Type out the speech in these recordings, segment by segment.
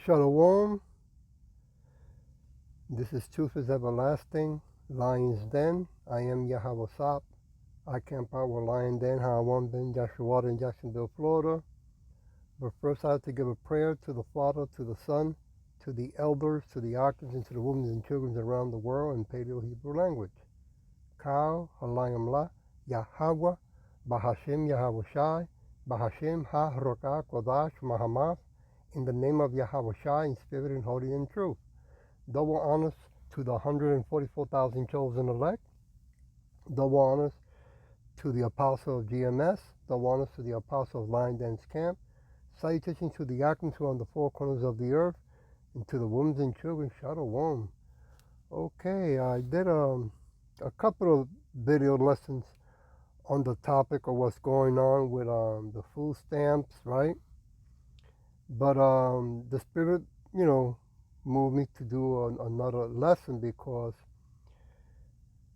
Shalom. This is Truth is Everlasting, Lion's Den. I am Yahweh Sop. I camp out with Lion Den, Hawan Ben Joshua in Jacksonville, Florida. But first I have to give a prayer to the Father, to the Son, to the elders, to the archons, and to the women and children around the world in Paleo-Hebrew language. Kau, Halayim La, Yahweh, Bahashem Yahweh Shai, Bahashem Ha-Rokah Kodash Mahamas, in the name of Yahweh Shai, in spirit and holy and truth. Double honors to the 144,000 chosen elect. Double honors to the apostle of GMS. Double honors to the apostle of Lion Dance Camp. Salutations to the archons who are on the four corners of the earth. And to the women and children, Shalom. Okay, I did a couple of video lessons on the topic of what's going on with the food stamps, right? But the Spirit, moved me to do another lesson because,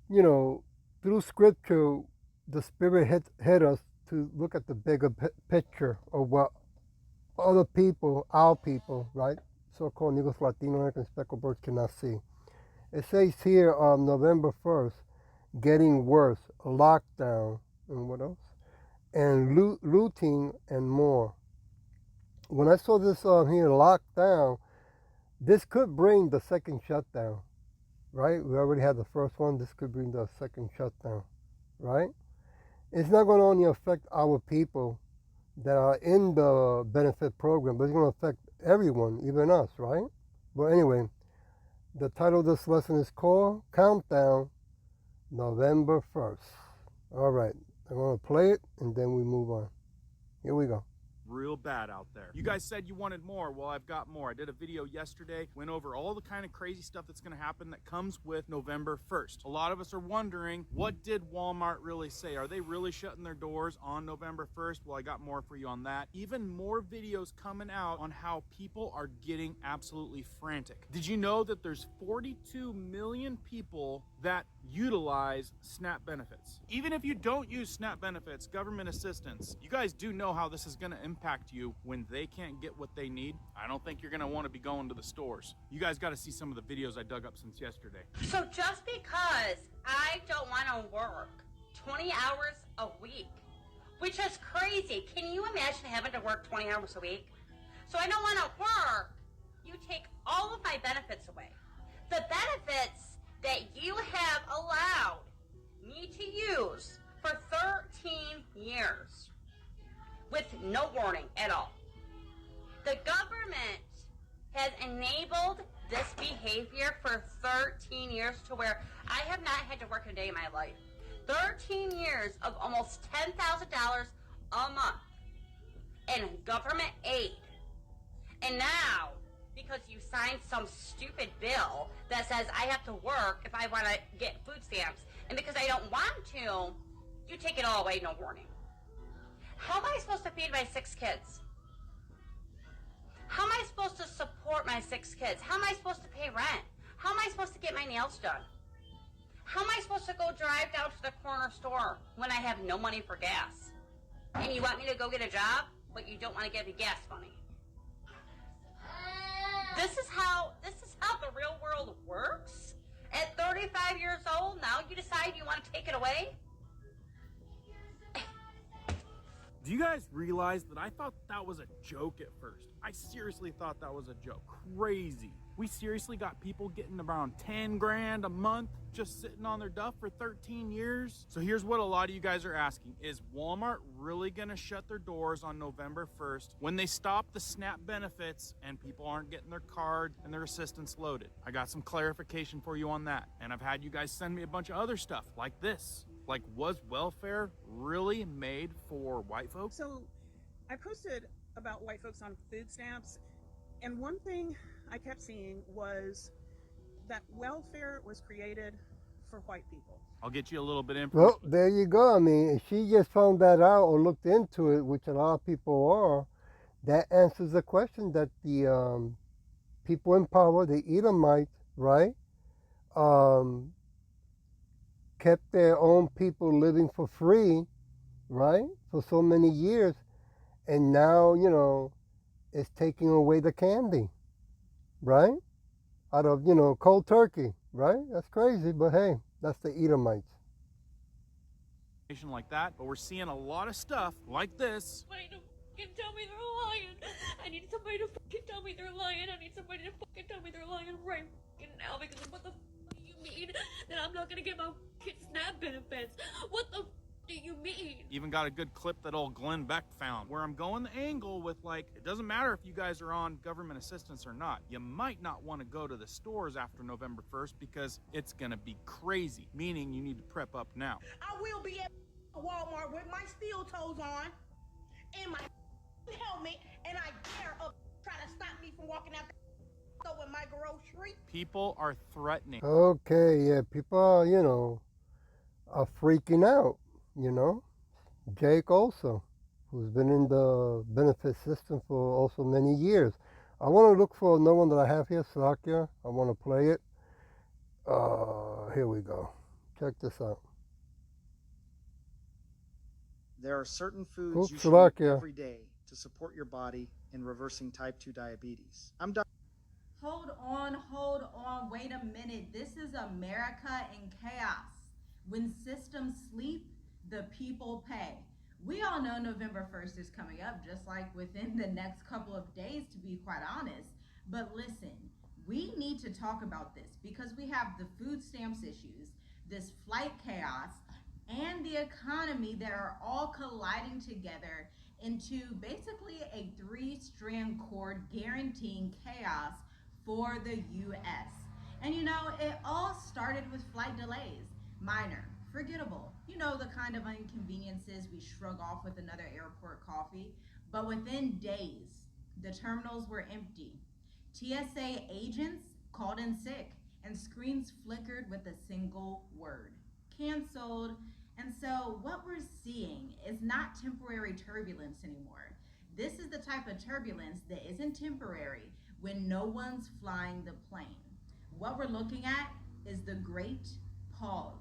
through Scripture, the Spirit hit us to look at the bigger picture of what other people, our people, right, so-called Negros, Latino, American speckled birds cannot see. It says here on November 1st, getting worse, lockdown, and what else? And looting and more. When I saw this here, lockdown, this could bring the second shutdown, right? We already had the first one. This could bring the second shutdown, right? It's not going to only affect our people that are in the benefit program, but it's going to affect everyone, even us, right? But anyway, the title of this lesson is called Countdown, November 1st. All right, I'm going to play it, and then we move on. Here we go. Real bad out there. You guys said you wanted more. Well, I've got more. I did a video yesterday, went over all the kind of crazy stuff that's going to happen that comes with November 1st. A lot of us are wondering, what did Walmart really say? Are they really shutting their doors on November 1st? Well, I got more for you on that. Even more videos coming out on how people are getting absolutely frantic. Did you know that there's 42 million people that utilize SNAP benefits? Even if you don't use SNAP benefits, government assistance, you guys do know how this is going to impact you when they can't get what they need. I don't think you're going to want to be going to the stores. You guys got to see some of the videos I dug up since yesterday. So just because I don't want to work 20 hours a week, which is crazy. Can you imagine having to work 20 hours a week? So I don't want to work. You take all of my benefits away. The benefits that you have allowed me to use for 13 years with no warning at all. The government has enabled this behavior for 13 years to where I have not had to work a day in my life. 13 years of almost $10,000 a month in government aid. And now, because you signed some stupid bill that says I have to work if I want to get food stamps, and because I don't want to, you take it all away, no warning. How am I supposed to feed my 6 kids? How am I supposed to support my 6 kids? How am I supposed to pay rent? How am I supposed to get my nails done? How am I supposed to go drive down to the corner store when I have no money for gas? And you want me to go get a job, but you don't want to give me gas money? This is how the real world works? At 35 years old, now you decide you want to take it away? Do you guys realize that I thought that was a joke at first? I seriously thought that was a joke. Crazy. We seriously got people getting around 10 grand a month just sitting on their duff for 13 years. So here's what a lot of you guys are asking. Is Walmart really gonna shut their doors on November 1st when they stop the SNAP benefits and people aren't getting their card and their assistance loaded? I got some clarification for you on that. And I've had you guys send me a bunch of other stuff like this. Like, was welfare really made for white folks? So I posted about white folks on food stamps, and one thing I kept seeing was that welfare was created for white people. I'll get you a little bit of information. Well, there you go. I mean, if she just found that out or looked into it, which a lot of people are, that answers the question that the people in power, the Edomites, right, kept their own people living for free, right, for so many years, and now, it's taking away the candy, right? Out of, cold turkey, right? That's crazy, but hey, that's the Edomites. Like that, but we're seeing a lot of stuff like this. Somebody to fucking tell me they're lying. I need somebody to fucking tell me they're lying. I need somebody to fucking tell me they're lying right fucking now, because what the fuck do you mean that I'm not gonna get my fucking SNAP benefits? What the do you mean? Even got a good clip that old Glenn Beck found, where I'm going the angle with, like, it doesn't matter if you guys are on government assistance or not. You might not want to go to the stores after November 1st because it's gonna be crazy, meaning you need to prep up now. I will be at Walmart with my steel toes on and my helmet, and I dare try to stop me from walking out the store with my grocery. People are threatening. Okay, yeah, people are freaking out, Jake also, who's been in the benefit system for also many years. I want to look for another one that I have here, Slakia. I want to play it. Here we go. Check this out. There are certain foods you should eat every day to support your body in reversing type 2 diabetes. I'm done. Hold on, wait a minute. This is America in chaos. When systems sleep, the people pay. We all know November 1st is coming up, just like within the next couple of days, to be quite honest. But listen, we need to talk about this because we have the food stamps issues, this flight chaos, and the economy that are all colliding together into basically a 3-strand cord guaranteeing chaos for the US. And it all started with flight delays. Minor, forgettable, the kind of inconveniences we shrug off with another airport coffee. But within days, the terminals were empty. TSA agents called in sick, and screens flickered with a single word: canceled. And so what we're seeing is not temporary turbulence anymore. This is the type of turbulence that isn't temporary when no one's flying the plane. What we're looking at is the great pause,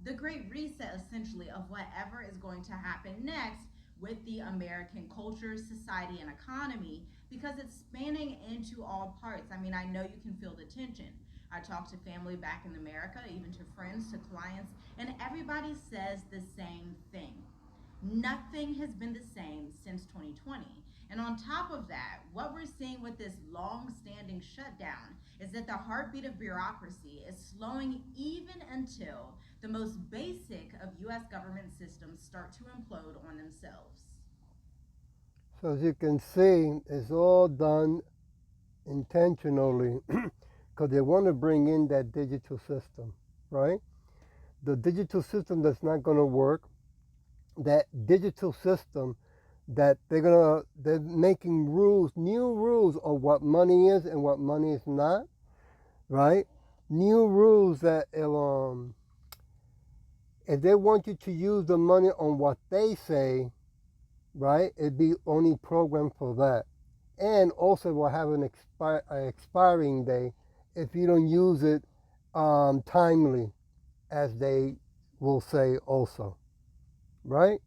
the great reset, essentially, of whatever is going to happen next with the American culture, society, and economy, because it's spanning into all parts. I mean, I know you can feel the tension. I talk to family back in America, even to friends, to clients, and everybody says the same thing. Nothing has been the same since 2020. And on top of that, what we're seeing with this long-standing shutdown is that the heartbeat of bureaucracy is slowing even until the most basic of U.S. government systems start to implode on themselves. So as you can see, it's all done intentionally because they want to bring in that digital system, right? The digital system that's not going to work, that digital system that they're making rules, new rules of what money is and what money is not, right? New rules that if they want you to use the money on what they say, right, it'd be only programmed for that. And also will have an expiring day if you don't use it timely, as they will say also, right?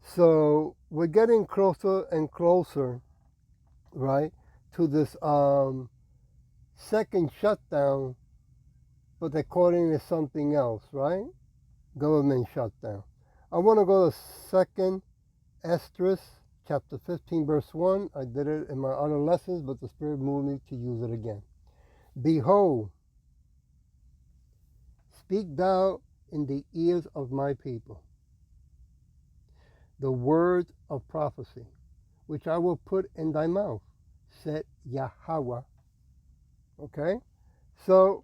So we're getting closer and closer, right, to this second shutdown, but according to something else, right? Government shutdown. I want to go to 2nd Esdras, chapter 15, verse 1. I did it in my other lessons, but the Spirit moved me to use it again. Behold, speak thou in the ears of my people the words of prophecy, which I will put in thy mouth, said Yahweh. Okay? So,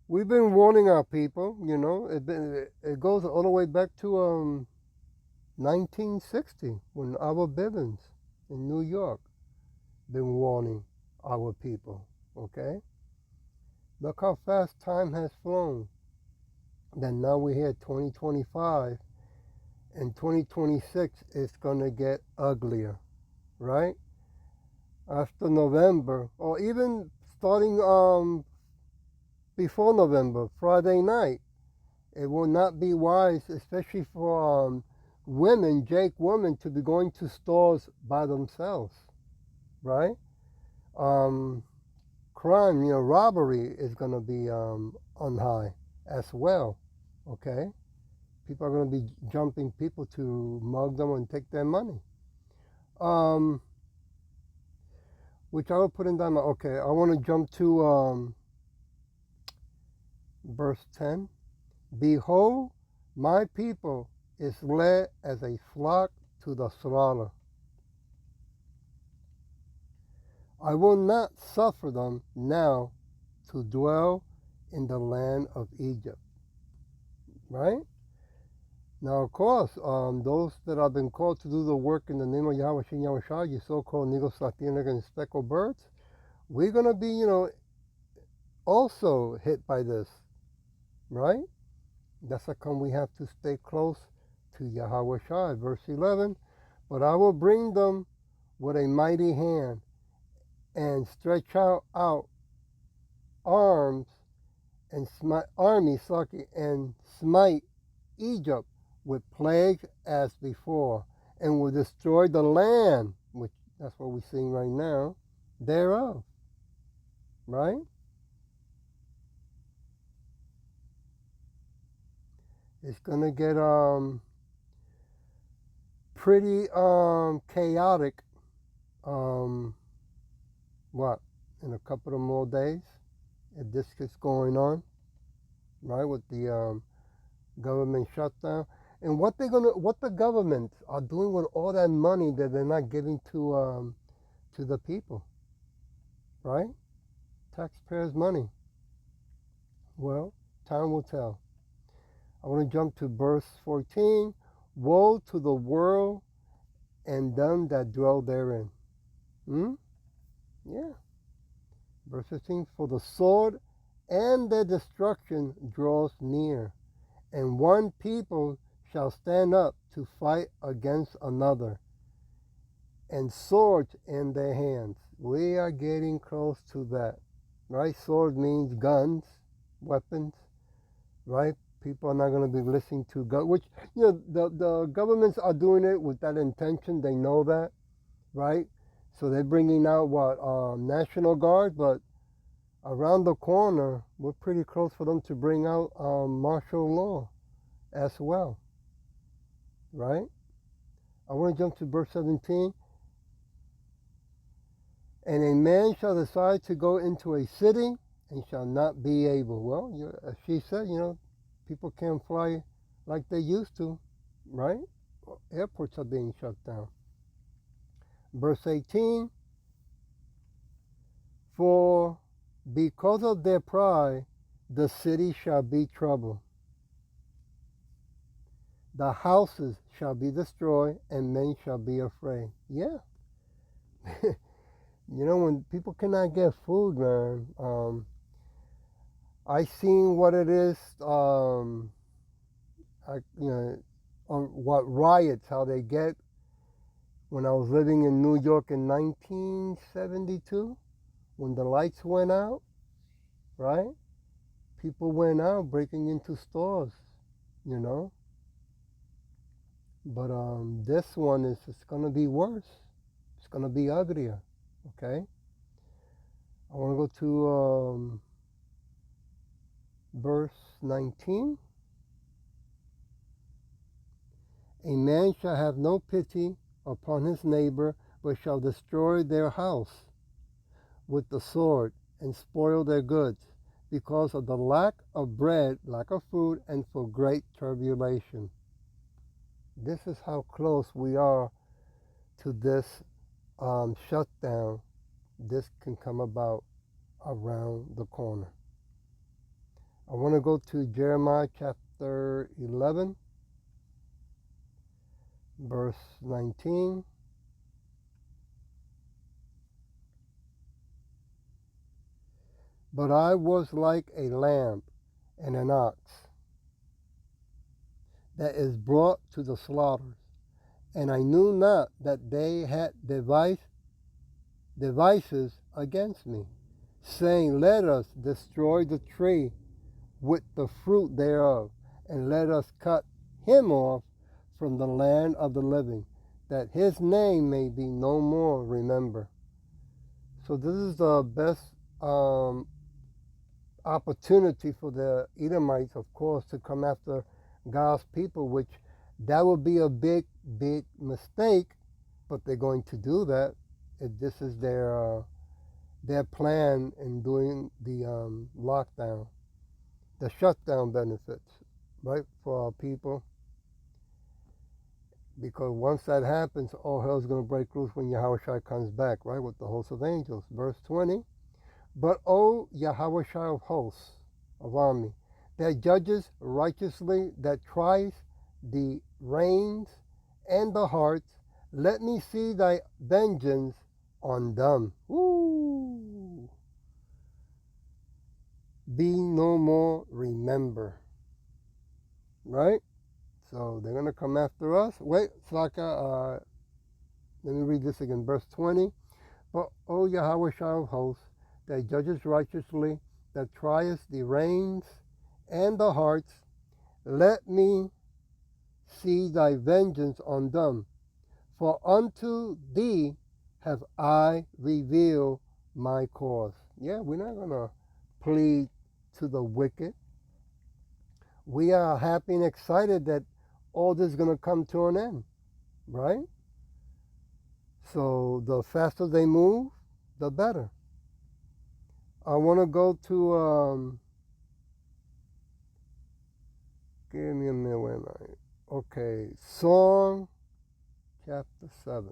we've been warning our people, it goes all the way back to 1960, when our Bivens in New York been warning our people, okay? Look how fast time has flown. Then now we're here 2025, and 2026 is going to get uglier, right? After November, or even starting before November, Friday night, it will not be wise, especially for women, Jake women, to be going to stores by themselves, right? crime, robbery is going to be on high as well, okay? People are going to be jumping people to mug them and take their money. Which I will put in down. Okay, I want to jump to verse 10. Behold, my people is led as a flock to the slaughter. I will not suffer them now to dwell in the land of Egypt. Right? Now, of course, those that have been called to do the work in the name of Yahweh Shem Yahushua, you so-called Negro, Latinx, and speckled birds, we're going to be, also hit by this. Right? That's how come we have to stay close to Yahweh Shai. Verse 11, but I will bring them with a mighty hand and stretch out arms and smite and smite Egypt with plagues as before, and will destroy the land, which that's what we're seeing right now, thereof. Right? It's gonna get pretty chaotic in a couple of more days if this gets going on, right, with the government shutdown. And what the governments are doing with all that money that they're not giving to the people, right? Taxpayers' money. Well, time will tell. I want to jump to verse 14. Woe to the world and them that dwell therein. Yeah. Verse 15. For the sword and their destruction draws near, and one people shall stand up to fight against another, and swords in their hands. We are getting close to that, right? Sword means guns, weapons, right? People are not going to be listening to guns, which, the governments are doing it with that intention. They know that, right? So they're bringing out National Guard, but around the corner, we're pretty close for them to bring out martial law as well, right? I want to jump to verse 17. And a man shall decide to go into a city and shall not be able. Well, as she said, people can't fly like they used to, right? Airports are being shut down. Verse 18, for because of their pride, the city shall be troubled. The houses shall be destroyed, and men shall be afraid. Yeah. When people cannot get food, man, I seen what it is, what riots, how they get. When I was living in New York in 1972, when the lights went out, right? People went out breaking into stores, But this one it's going to be worse. It's going to be uglier, okay? I want to go to verse 19. A man shall have no pity upon his neighbor, but shall destroy their house with the sword and spoil their goods, because of the lack of bread, lack of food, and for great tribulation. This is how close we are to this shutdown. This can come about around the corner. I want to go to Jeremiah chapter 11, verse 19. But I was like a lamb and an ox that is brought to the slaughter, and I knew not that they had devices against me, saying, let us destroy the tree with the fruit thereof, and let us cut him off from the land of the living, that his name may be no more remembered. So this is the best opportunity for the Edomites, of course, to come after God's people, which that would be a big, big mistake, but they're going to do that. This is their plan in doing the lockdown, the shutdown benefits, right, for our people. Because once that happens, all hell's going to break loose when Yahushua comes back, right, with the host of angels. Verse 20, but O Yahushua of hosts, of army, that judges righteously, that tries the reins and the hearts, let me see thy vengeance on them. Woo! Be no more remember. Right? So they're going to come after us. Wait, Slaka, let me read this again. Verse 20. But O Yahushua of hosts, that judges righteously, that triest the reins and the hearts, let me see thy vengeance on them. For unto thee have I revealed my cause. Yeah, we're not going to plead to the wicked. We are happy and excited that all this is going to come to an end, right? So the faster they move, the better. I want to go to, give me a minute. Okay, Psalm chapter 7.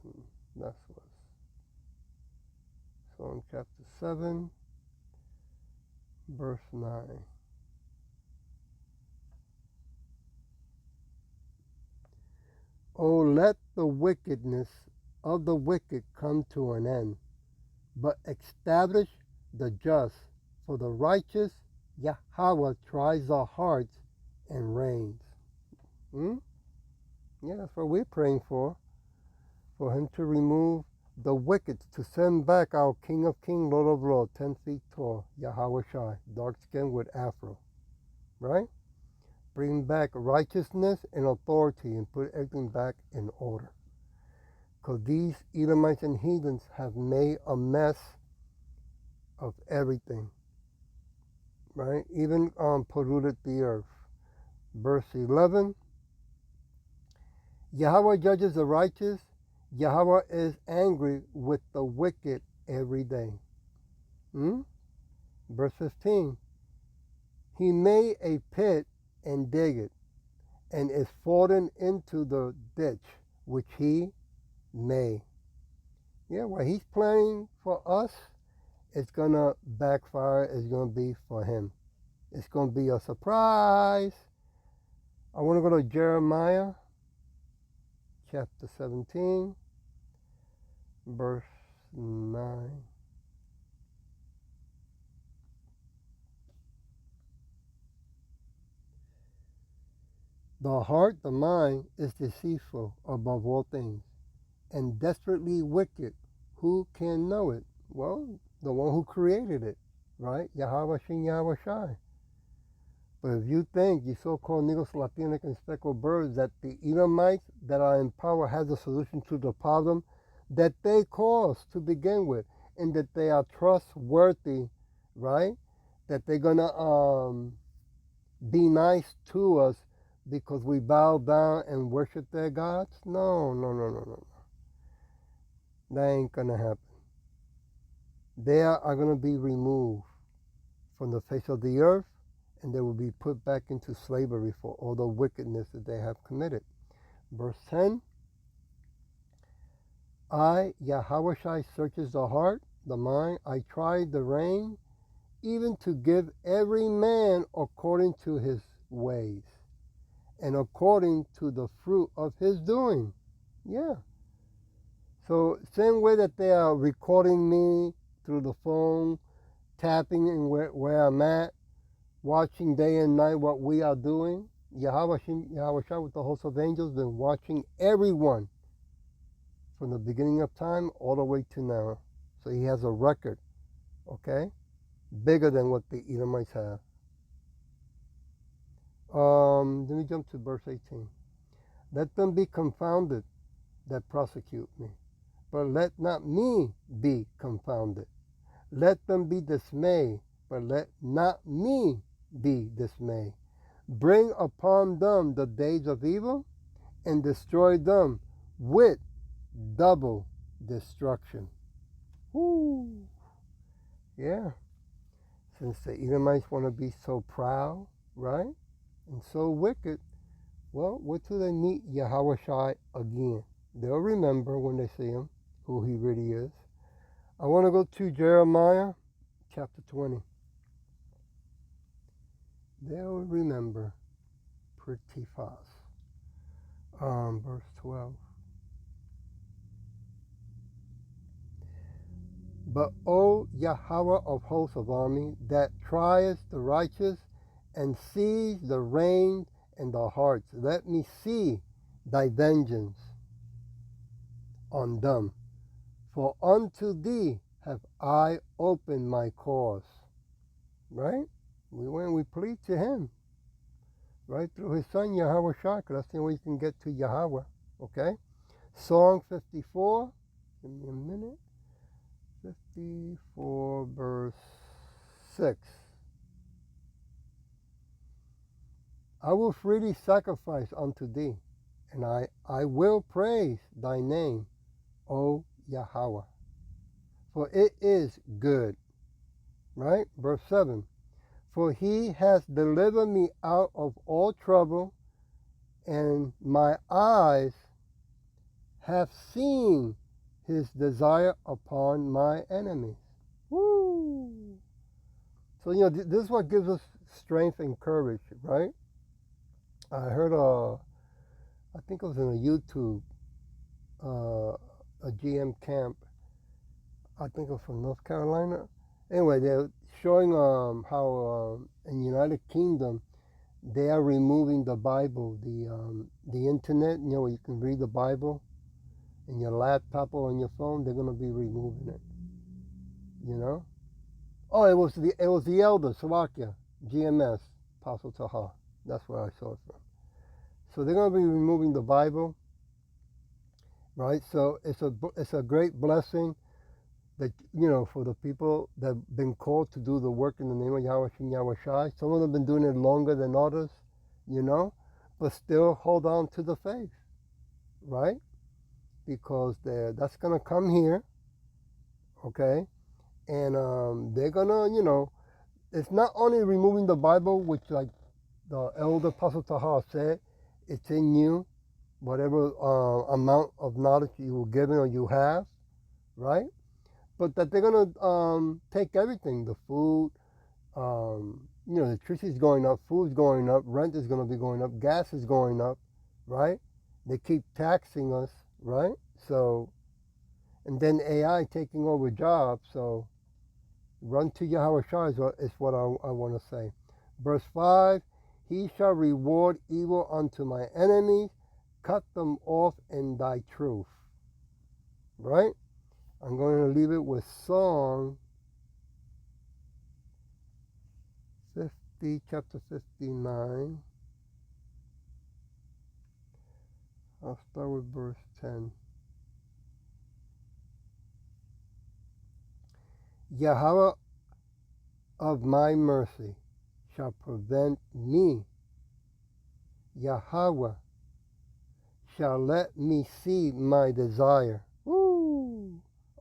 That's what. Psalm chapter 7, verse 9. Oh, let the wickedness of the wicked come to an end, but establish the just, for the righteous Yahweh tries the hearts and reigns. Yeah, that's what we're praying for him to remove the wicked, to send back our King of Kings, Lord of Lords, 10 feet tall, Yahweh Shai, dark skin with afro, right? Bring back righteousness and authority and put everything back in order. Because these Edomites and heathens have made a mess of everything, right? Even polluted the earth. Verse 11, Yahweh judges the righteous. Yahweh is angry with the wicked every day. Verse 15, he made a pit and dig it, and is fallen into the ditch which he made. Yeah, what he's planning for us, it's going to backfire. It's going to be for him. It's going to be a surprise. I want to go to Jeremiah chapter 17, verse 9. The heart, the mind, is deceitful above all things, and desperately wicked. Who can know it? Well, the one who created it, right? Yahweh Shin Yahweh Shai. But if you think, you so-called Negros, Latinx, and speckled birds, that the Edomites that are in power has a solution to the problem that they caused to begin with, and that they are trustworthy, right? That they're going to be nice to us because we bow down and worship their gods? No. That ain't going to happen. They are going to be removed from the face of the earth, and they will be put back into slavery for all the wickedness that they have committed. Verse 10, I, Yahweh Shai, searches the heart, the mind. I try the rein, even to give every man according to his ways and according to the fruit of his doing. Yeah. So same way that they are recording me through the phone, tapping in where I'm at, watching day and night what we are doing. Yahweh Shai with the host of angels been watching everyone from the beginning of time all the way to now. So he has a record, okay, bigger than what the Edomites have. Let me jump to verse 18. Let them be confounded that prosecute me, but let not me be confounded. Let them be dismayed, but let not me be dismayed. Bring upon them the days of evil, and destroy them with double destruction. Woo! Yeah. Since the Edomites want to be so proud, right? And so wicked, well, wait till they meet Yahweh Shai again. They'll remember when they see him who he really is. I want to go to Jeremiah chapter 20. They'll remember pretty fast. Verse 12. But O Yahweh of hosts of army, that triest the righteous and sees the reins and the hearts, let me see thy vengeance on them. For unto thee have I opened my cause. Right? We plead to him. Right? Through his son Yahweh Shai. That's the only way you can get to Yahweh. Okay? Song 54. Give me a minute. 54 verse 6. I will freely sacrifice unto thee, and I will praise thy name, O Yahweh, for it is good. Right? Verse 7. For he has delivered me out of all trouble, and my eyes have seen his desire upon my enemies. Woo! So, this is what gives us strength and courage, right? I heard I think it was in a YouTube, a GM camp. I think it was from North Carolina. Anyway, they're showing how in the United Kingdom they are removing the Bible, the internet. Where you can read the Bible in your laptop or on your phone. They're going to be removing it. Oh, it was the elder Slovakia, GMS, Apostle Taha. That's where I saw it from. So they're going to be removing the Bible, right? So it's a great blessing that, for the people that have been called to do the work in the name of Yahweh Shem Yahweh Shai. Some of them have been doing it longer than others, but still hold on to the faith, right? Because that's going to come here, okay? And they're going to, it's not only removing the Bible, which like the elder Apostle Taha said, it's in you, whatever amount of knowledge you were given or you have, right? But that they're going to take everything, the food, electricity is going up, food's going up, rent is going to be going up, gas is going up, right? They keep taxing us, right? So, and then AI taking over jobs, so run to Yahweh Shai is what I want to say. Verse 5, he shall reward evil unto my enemies, cut them off in thy truth. Right? I'm going to leave it with Psalm 50, chapter 59. I'll start with verse 10. Yahweh of my mercy shall prevent me. Yahweh shall let me see my desire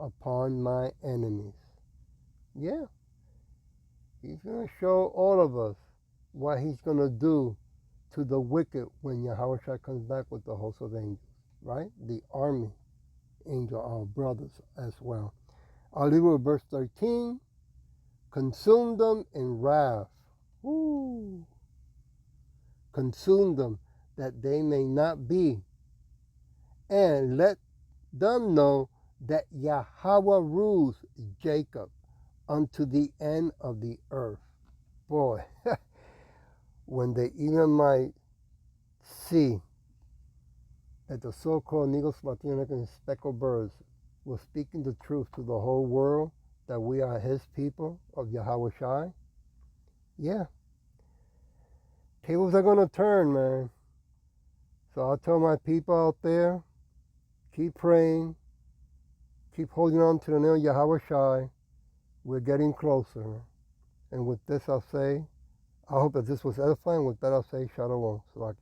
upon my enemies. Yeah. He's going to show all of us what he's going to do to the wicked when Yahweh Shai comes back with the host of angels, right? The army angel, our brothers as well. I'll leave it with verse 13. Consume them in wrath. Woo. Consume them that they may not be. And let them know that Yahweh rules Jacob unto the end of the earth. Boy, when they even might see that the so-called Negros Latinos and speckled birds were speaking the truth to the whole world, that we are his people of Yahweh Shai, yeah, tables are going to turn, man. So I'll tell my people out there, keep praying, keep holding on to the name of Yahweh Shai, We're getting closer. And with this, I'll say, I hope that this was edifying. With that, I'll say, Shalom. Salaki.